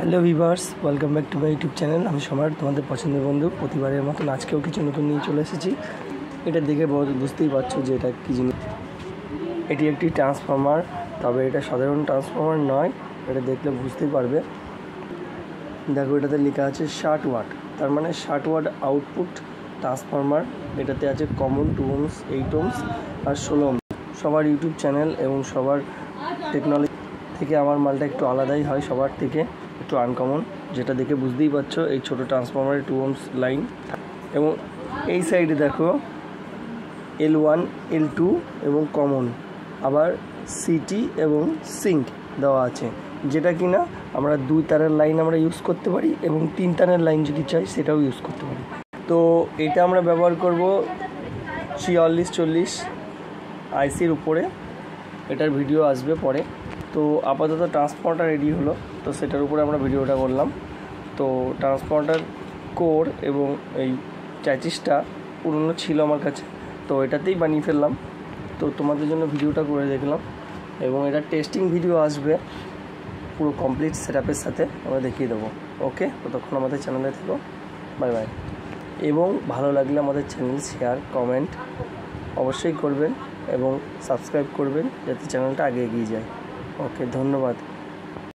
Hello viewers, welcome back to my YouTube channel. আমি সবার তোমাদের পছন্দের বন্ধু। প্রতিবারের মতন আজকেও কিছু নতুন নিয়ে চলে এসেছি। এটা দেখে বুঝতেই পারছো যে এটা কী জিনিস। এটি একটি ট্রান্সফর্মার, তবে এটা সাধারণ ট্রান্সফর্মার নয়। এটা দেখলে বুঝতেই পারবে। দেখো, এটাতে লেখা আছে 60 ওয়াট, তার মানে 60 ওয়াট আউটপুট ট্রান্সফর্মার। এটাতে আছে কমন 2 ohms, 8 ohms আর 16 ohms। সবার ইউটিউব চ্যানেল এবং সবার টেকনোলজি থেকে আমার মালটা একটু আলাদাই হয়, সবার থেকে একটু আনকমন। যেটা দেখে বুঝতেই পারছো এই ছোটো ট্রান্সফর্মারের 2 ohms লাইন। এবং এই সাইডে দেখো L1, L2 এবং কমন, আবার সিটি এবং সিঙ্ক দেওয়া আছে, যেটা কিনা আমরা 2 তারের লাইন আমরা ইউজ করতে পারি এবং 3 তারের লাইন যদি চাই সেটাও ইউজ করতে পারি। তো এটা আমরা ব্যবহার করব 4440 আইসির উপরে। এটার ভিডিও আসবে পরে। তো আপাতত ট্রান্সফর্মারটা রেডি হলো, তো সেটার উপরে আমরা ভিডিওটা করলাম। তো ট্রান্সফর্মারটার কোর এবং এই চ্যাচিসটা পুরনো ছিল আমার কাছে, তো এটাতেই বানিয়ে ফেললাম। তো তোমাদের জন্য ভিডিওটা করে দেখলাম এবং এটা টেস্টিং ভিডিও আসবে পুরো কমপ্লিট সেটআপের সাথে, আমরা দেখিয়ে দেবো। ওকে, ততক্ষণ আমাদের চ্যানেলে থেকো। Bye bye. এবং ভালো লাগলে আমাদের চ্যানেল শেয়ার কমেন্ট অবশ্যই করবেন এবং সাবস্ক্রাইব করবেন, যাতে চ্যানেলটা আগে এগিয়ে যায়। ওকে, ধন্যবাদ।